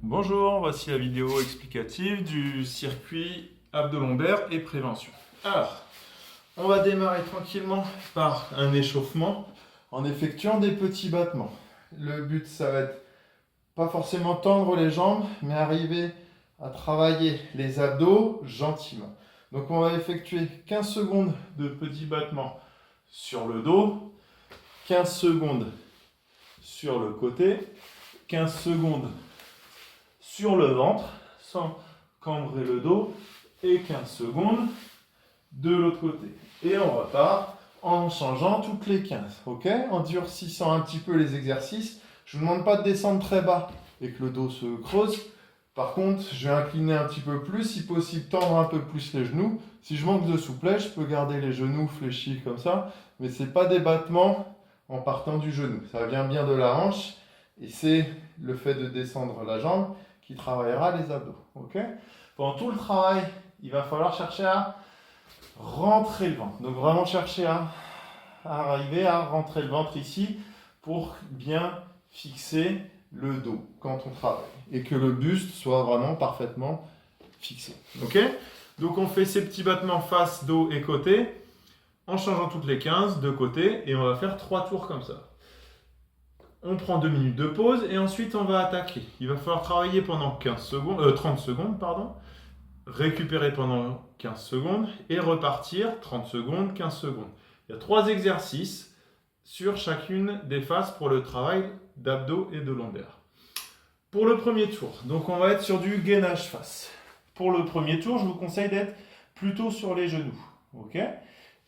Bonjour, voici la vidéo explicative du circuit abdo-lombaire et prévention. Alors, on va démarrer tranquillement par un échauffement en effectuant des petits battements. Le but, ça va être pas forcément tendre les jambes, mais arriver à travailler les abdos gentiment. Donc on va effectuer 15 secondes de petits battements sur le dos, 15 secondes sur le côté, 15 secondes sur le ventre, sans cambrer le dos, et 15 secondes de l'autre côté. Et on repart en changeant toutes les 15, ok? En durcissant un petit peu les exercices. Je ne vous demande pas de descendre très bas et que le dos se creuse. Par contre, je vais incliner un petit peu plus, si possible tendre un peu plus les genoux. Si je manque de souplesse, je peux garder les genoux fléchis comme ça, mais ce n'est pas des battements en partant du genou. Ça vient bien de la hanche et c'est le fait de descendre la jambe qui travaillera les abdos. Okay? Pendant tout le travail, il va falloir chercher à rentrer le ventre. Donc vraiment chercher à arriver à rentrer le ventre ici pour bien fixer le dos quand on travaille et que le buste soit vraiment parfaitement fixé. Ok? Donc on fait ces petits battements face, dos et côté en changeant toutes les 15 de côté et on va faire 3 tours comme ça. On prend 2 minutes de pause et ensuite on va attaquer. Il va falloir travailler pendant 30 secondes, récupérer pendant 15 secondes et repartir 30 secondes, 15 secondes. Il y a 3 exercices sur chacune des faces pour le travail d'abdos et de lombaire. Pour le premier tour, donc on va être sur du gainage face. Pour le premier tour, je vous conseille d'être plutôt sur les genoux. Ok ?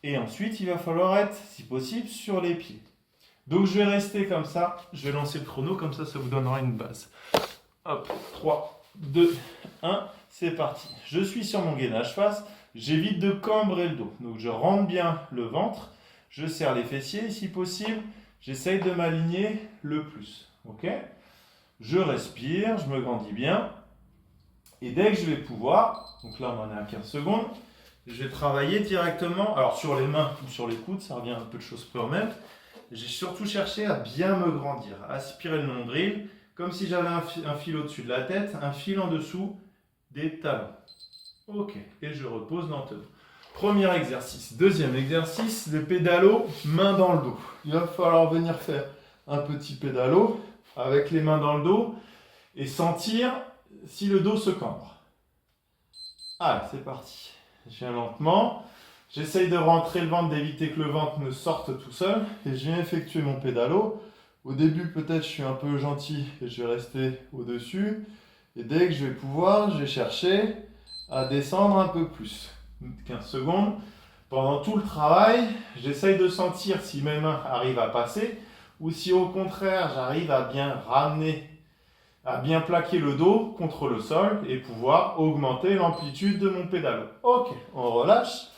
Et ensuite, il va falloir être, si possible, sur les pieds. Donc je vais rester comme ça, je vais lancer le chrono, comme ça vous donnera une base. Hop, 3, 2, 1, c'est parti. Je suis sur mon gainage face, j'évite de cambrer le dos. Donc je rentre bien le ventre, je serre les fessiers, si possible, j'essaye de m'aligner le plus. Ok ? Je respire, je me grandis bien. Et dès que je vais pouvoir, donc là on en est à 15 secondes, je vais travailler directement, alors sur les mains ou sur les coudes, ça revient un peu de choses près au même. J'ai surtout cherché à bien me grandir, aspirer le nombril, comme si j'avais un fil au-dessus de la tête, un fil en dessous des talons. Ok, et je repose lentement. Premier exercice. Deuxième exercice, le pédalo, main dans le dos. Il va falloir venir faire un petit pédalo avec les mains dans le dos et sentir si le dos se cambre. Allez, c'est parti. Je viens lentement. J'essaye de rentrer le ventre, d'éviter que le ventre ne sorte tout seul. Et je viens effectuer mon pédalo. Au début, peut-être, je suis un peu gentil et je vais rester au-dessus. Et dès que je vais pouvoir, je vais chercher à descendre un peu plus. 15 secondes. Pendant tout le travail, j'essaye de sentir si mes mains arrivent à passer ou si au contraire, j'arrive à bien ramener, à bien plaquer le dos contre le sol et pouvoir augmenter l'amplitude de mon pédalo. Ok, on relâche.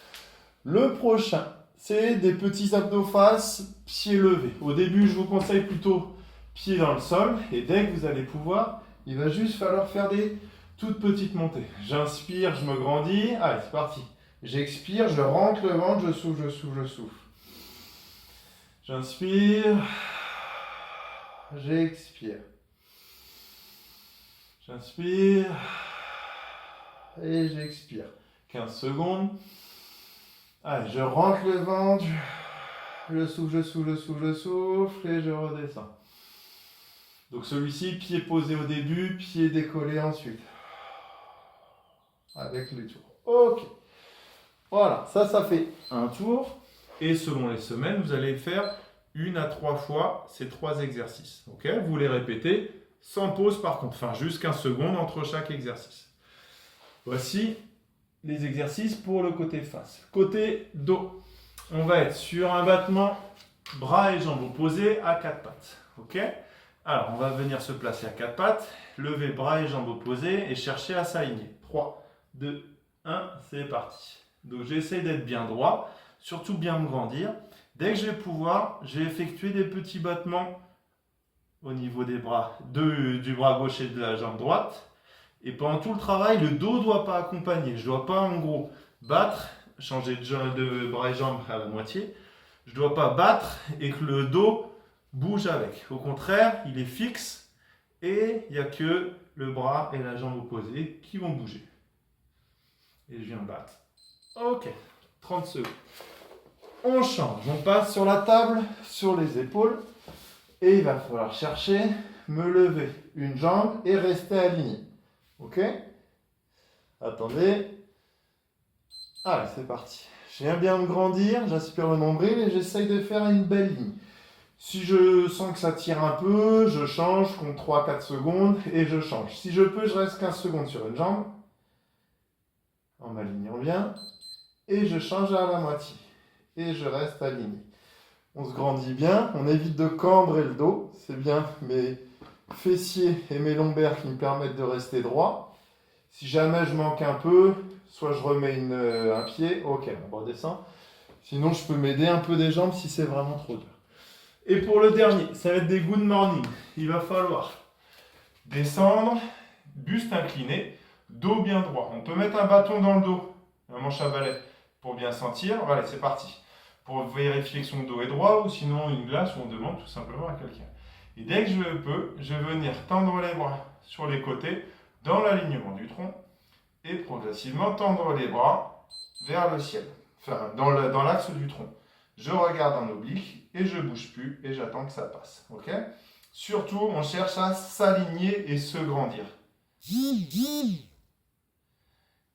Le prochain, c'est des petits abdos face, pieds levés. Au début, je vous conseille plutôt pieds dans le sol. Et dès que vous allez pouvoir, il va juste falloir faire des toutes petites montées. J'inspire, je me grandis. Allez, c'est parti. J'expire, je rentre le ventre, je souffle, je souffle, je souffle. J'inspire. J'expire. J'inspire. Et j'expire. 15 secondes. Allez, je rentre le ventre, je souffle, je souffle, je souffle, je souffle et je redescends. Donc celui-ci, pied posé au début, pied décollé ensuite. Avec les tours. Ok. Voilà, ça fait un tour. Et selon les semaines, vous allez faire 1 à 3 fois ces 3 exercices. Ok ? Vous les répétez sans pause par contre, enfin juste 15 secondes entre chaque exercice. Voici les exercices pour le côté face. Côté dos, on va être sur un battement bras et jambes opposés à 4 pattes. Ok ? Alors, on va venir se placer à 4 pattes, lever bras et jambes opposés et chercher à s'aligner. 3, 2, 1, c'est parti. Donc, j'essaie d'être bien droit, surtout bien me grandir. Dès que je vais pouvoir, je vais effectuer des petits battements au niveau des bras, du bras gauche et de la jambe droite. Et pendant tout le travail, le dos ne doit pas accompagner. Je ne dois pas, en gros, battre, changer de bras et jambes à la moitié. Je ne dois pas battre et que le dos bouge avec. Au contraire, il est fixe Et il n'y a que le bras et la jambe opposée qui vont bouger. Et je viens battre. Ok, 30 secondes. On change, on passe sur la table, sur les épaules. Et il va falloir chercher, me lever une jambe et rester aligné. Ok? Attendez. Allez, c'est parti. Je viens bien me grandir, j'aspire le nombril et j'essaye de faire une belle ligne. Si je sens que ça tire un peu, je change, je compte 3-4 secondes et je change. Si je peux, je reste 15 secondes sur une jambe, en m'alignant bien, et je change à la moitié. Et je reste aligné. On se grandit bien, on évite de cambrer le dos, c'est bien mes fessiers et mes lombaires qui me permettent de rester droit. Si jamais je manque un peu, soit je remets un pied, ok, on redescend. Sinon, je peux m'aider un peu des jambes si c'est vraiment trop dur. Et pour le dernier, ça va être des good morning. Il va falloir descendre, buste incliné, dos bien droit. On peut mettre un bâton dans le dos, un manche à balai, pour bien sentir. Voilà, c'est parti. Pour vérifier que son dos est droit, ou sinon une glace où on demande tout simplement à quelqu'un. Et dès que je peux, je vais venir tendre les bras sur les côtés, dans l'alignement du tronc, et progressivement tendre les bras vers le ciel, enfin dans l'axe du tronc. Je regarde en oblique et je ne bouge plus et j'attends que ça passe. Ok? Surtout, on cherche à s'aligner et se grandir.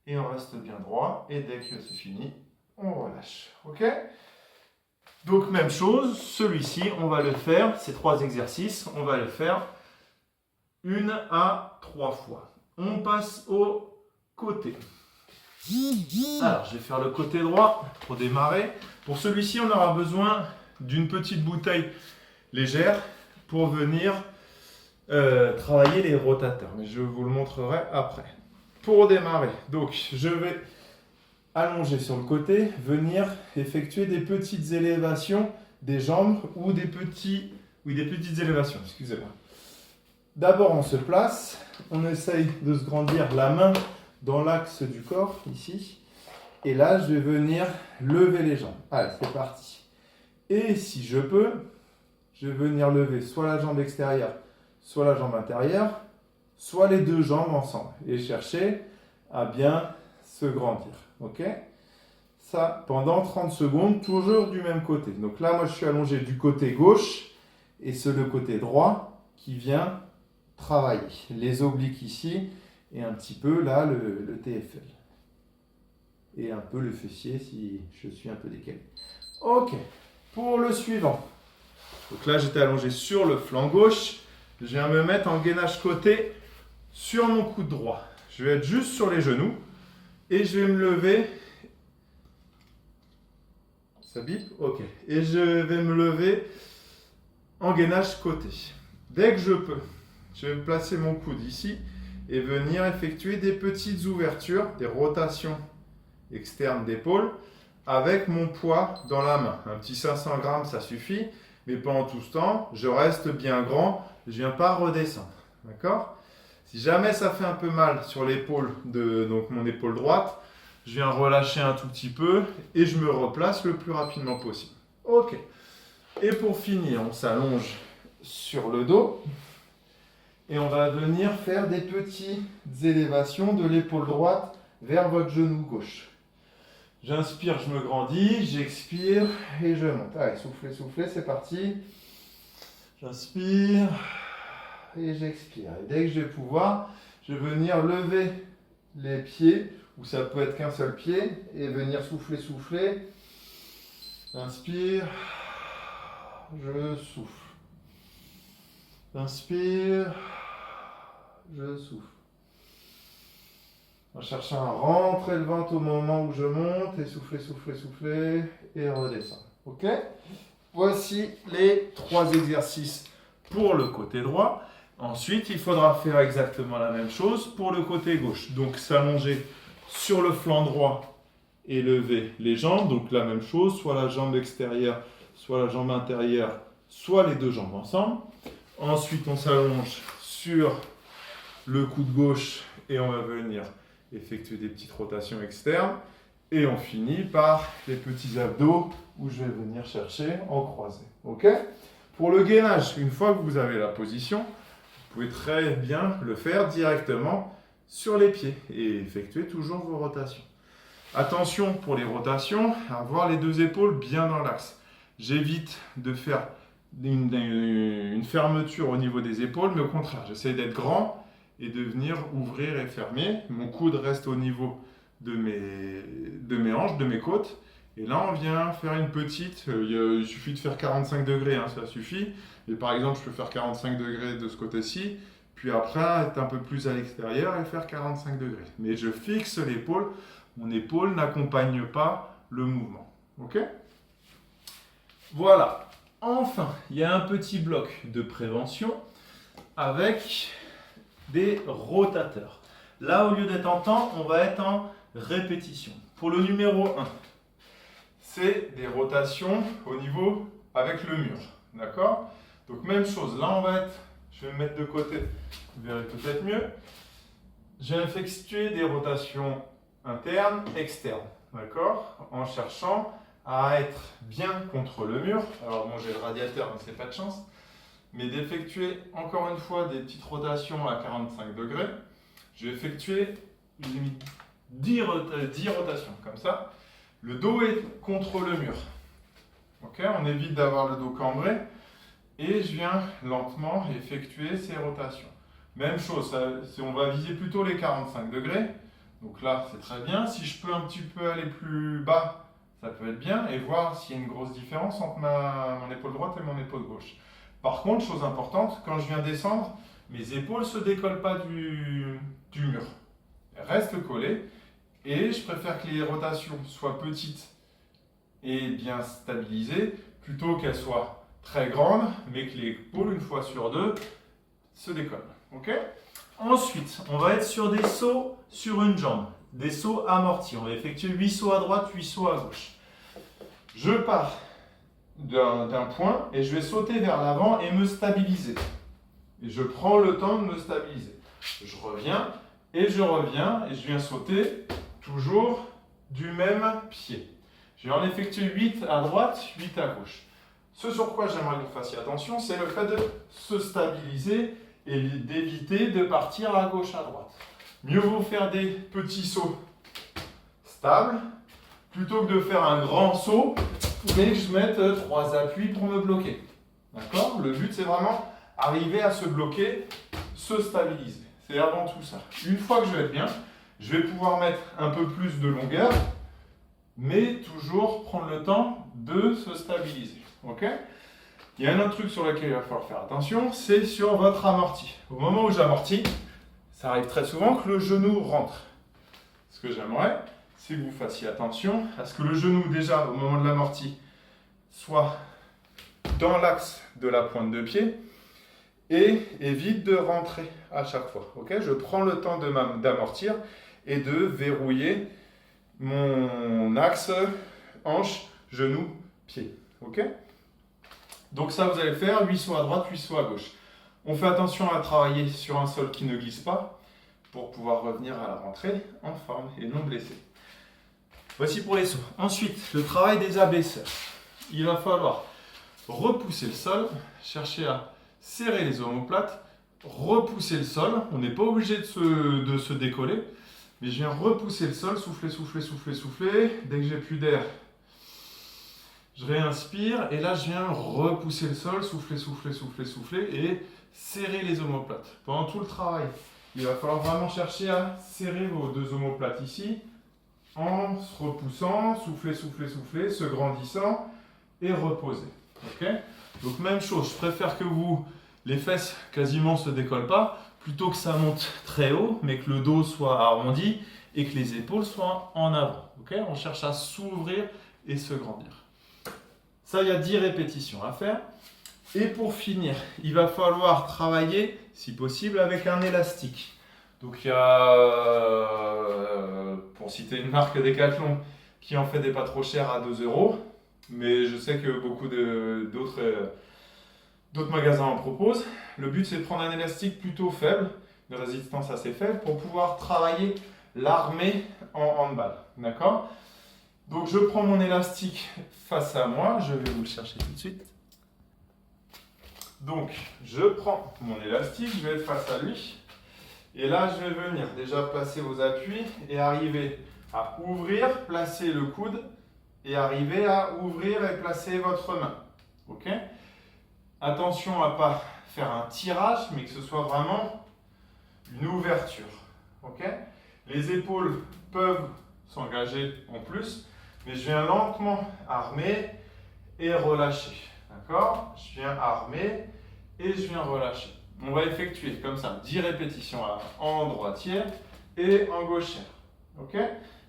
Et on reste bien droit et dès que c'est fini, on relâche. Ok? Donc même chose, celui-ci, on va le faire, ces 3 exercices, on va le faire 1 à 3 fois. On passe au côté. Alors, je vais faire le côté droit pour démarrer. Pour celui-ci, on aura besoin d'une petite bouteille légère pour venir travailler les rotateurs. Mais je vous le montrerai après. Pour démarrer, donc je vais allonger sur le côté, venir effectuer des petites élévations des jambes ou des petites élévations, excusez-moi. D'abord, on se place, on essaye de se grandir la main dans l'axe du corps, ici. Et là, je vais venir lever les jambes. Allez, c'est parti. Et si je peux, je vais venir lever soit la jambe extérieure, soit la jambe intérieure, soit les 2 jambes ensemble. Et chercher à bien se grandir. Ok? Ça, pendant 30 secondes, toujours du même côté. Donc là, moi, je suis allongé du côté gauche et c'est le côté droit qui vient travailler. Les obliques ici et un petit peu là, le TFL. Et un peu le fessier si je suis un peu décalé. Ok, pour le suivant. Donc là, j'étais allongé sur le flanc gauche. Je viens me mettre en gainage côté sur mon coude droit. Je vais être juste sur les genoux et je vais me lever. Ça bip? Ok. Et je vais me lever en gainage côté. Dès que je peux, je vais placer mon coude ici et venir effectuer des petites ouvertures, des rotations externes d'épaule avec mon poids dans la main. Un petit 500 grammes, ça suffit. Mais pendant tout ce temps, je reste bien grand. Je ne viens pas redescendre. D'accord? Si jamais ça fait un peu mal sur l'épaule, donc mon épaule droite, je viens relâcher un tout petit peu et je me replace le plus rapidement possible. Ok. Et pour finir, on s'allonge sur le dos et on va venir faire des petites élévations de l'épaule droite vers votre genou gauche. J'inspire, je me grandis, j'expire et je monte. Allez, soufflez, soufflez, c'est parti. J'inspire et j'expire. Et dès que je vais pouvoir, je vais venir lever les pieds, ou ça peut être qu'un seul pied, et venir souffler, souffler. Inspire, je souffle. Inspire, je souffle. En cherchant à rentrer le ventre au moment où je monte, et souffler, souffler, souffler, et redescendre. Ok? Voici les 3 exercices pour le côté droit. Ensuite, il faudra faire exactement la même chose pour le côté gauche. Donc, s'allonger sur le flanc droit et lever les jambes. Donc, la même chose, soit la jambe extérieure, soit la jambe intérieure, soit les 2 jambes ensemble. Ensuite, on s'allonge sur le coude gauche et on va venir effectuer des petites rotations externes. Et on finit par les petits abdos où je vais venir chercher en croisé. Ok? Pour le gainage, une fois que vous avez la position, Vous pouvez très bien le faire directement sur les pieds et effectuer toujours vos rotations. Attention pour les rotations, à avoir les deux épaules bien dans l'axe. J'évite de faire une fermeture au niveau des épaules, mais au contraire, j'essaie d'être grand et de venir ouvrir et fermer. Mon coude reste au niveau de mes hanches, de mes côtes. Et là, on vient faire une petite, il suffit de faire 45 degrés, hein, ça suffit. Et par exemple, je peux faire 45 degrés de ce côté-ci, puis après, être un peu plus à l'extérieur et faire 45 degrés. Mais je fixe l'épaule, mon épaule n'accompagne pas le mouvement. Ok? Voilà. Enfin, il y a un petit bloc de prévention avec des rotateurs. Là, au lieu d'être en temps, on va être en répétition. Pour le numéro 1, c'est des rotations au niveau avec le mur. D'accord? Donc, même chose. Là, je vais me mettre de côté. Vous verrez peut-être mieux. Je vais effectuer des rotations internes, externes. D'accord? En cherchant à être bien contre le mur. Alors, bon, j'ai le radiateur, mais c'est pas de chance. Mais d'effectuer encore une fois des petites rotations à 45 degrés. Je vais effectuer 10 rotations, comme ça. Le dos est contre le mur. Okay, on évite d'avoir le dos cambré. Et je viens lentement effectuer ces rotations. Même chose, on va viser plutôt les 45 degrés. Donc là, c'est très bien. Si je peux un petit peu aller plus bas, ça peut être bien. Et voir s'il y a une grosse différence entre mon épaule droite et mon épaule gauche. Par contre, chose importante, quand je viens descendre, mes épaules ne se décollent pas du mur. Elles restent collées. Et je préfère que les rotations soient petites et bien stabilisées, plutôt qu'elles soient très grandes, mais que l'épaule, une fois sur deux, se décolle. Okay? Ensuite, on va être sur des sauts sur une jambe, des sauts amortis. On va effectuer 8 sauts à droite, 8 sauts à gauche. Je pars d'un point et je vais sauter vers l'avant et me stabiliser. Et je prends le temps de me stabiliser. Je reviens et je viens sauter toujours du même pied. Je vais en effectuer 8 à droite, 8 à gauche. Ce sur quoi j'aimerais que vous fassiez attention, c'est le fait de se stabiliser et d'éviter de partir à gauche, à droite. Mieux vaut faire des petits sauts stables plutôt que de faire un grand saut mais que je mette 3 appuis pour me bloquer. D'accord? Le but, c'est vraiment arriver à se bloquer, se stabiliser. C'est avant tout ça. Une fois que je vais être bien, je vais pouvoir mettre un peu plus de longueur, mais toujours prendre le temps de se stabiliser. Ok? Il y a un autre truc sur lequel il va falloir faire attention, c'est sur votre amorti. Au moment où j'amortis, ça arrive très souvent que le genou rentre. Ce que j'aimerais, c'est que vous fassiez attention à ce que le genou, déjà, au moment de l'amorti, soit dans l'axe de la pointe de pied et évite de rentrer à chaque fois. Okay? Je prends le temps d'amortir et de verrouiller mon axe hanche, genou, pied. Okay? Donc ça, vous allez faire 8 sauts à droite, 8 sauts à gauche. On fait attention à travailler sur un sol qui ne glisse pas pour pouvoir revenir à la rentrée en forme et non blessé. Voici pour les sauts. Ensuite, le travail des abaisseurs. Il va falloir repousser le sol, chercher à serrer les omoplates, repousser le sol. On n'est pas obligé de se décoller, mais je viens repousser le sol, souffler, souffler, souffler, souffler. Dès que j'ai plus d'air, je réinspire et là je viens repousser le sol, souffler, souffler, souffler, souffler et serrer les omoplates. Pendant tout le travail, il va falloir vraiment chercher à serrer vos deux omoplates ici en se repoussant, souffler, souffler, souffler, se grandissant et reposer. Okay? Donc même chose, je préfère que les fesses quasiment se décollent pas, plutôt que ça monte très haut, mais que le dos soit arrondi et que les épaules soient en avant. Okay? On cherche à s'ouvrir et se grandir. Ça, il y a 10 répétitions à faire. Et pour finir, il va falloir travailler, si possible, avec un élastique. Donc il y a, pour citer une marque Decathlon, qui en fait des pas trop chers à 2 €. Mais je sais que beaucoup d'autres magasins en proposent. Le but, c'est de prendre un élastique plutôt faible, de résistance assez faible, pour pouvoir travailler l'armée en handball. D'accord ? Donc je prends mon élastique face à moi, je vais vous le chercher tout de suite. Donc, je prends mon élastique, je vais être face à lui. Et là, je vais venir déjà placer vos appuis et arriver à ouvrir, placer le coude et arriver à ouvrir et placer votre main. Ok? Attention à ne pas faire un tirage, mais que ce soit vraiment une ouverture. Ok? Les épaules peuvent s'engager en plus, mais je viens lentement armer et relâcher. D'accord? Je viens armer et je viens relâcher. On va effectuer comme ça 10 répétitions en droitière et en gauchère. Ok?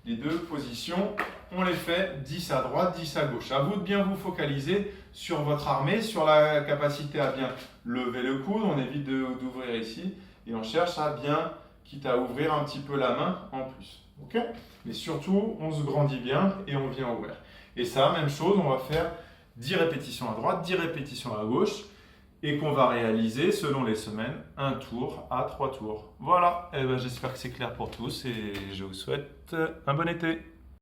Les deux positions, on les fait 10 à droite, 10 à gauche. À vous de bien vous focaliser sur votre armée, sur la capacité à bien lever le coude. On évite d'ouvrir ici et on cherche à bien, quitte à ouvrir un petit peu la main en plus. Ok? Mais surtout, on se grandit bien et on vient ouvrir. Et ça, même chose, on va faire 10 répétitions à droite, 10 répétitions à gauche et qu'on va réaliser selon les semaines un tour à 3 tours. Voilà, et ben, j'espère que c'est clair pour tous et je vous souhaite un bon été.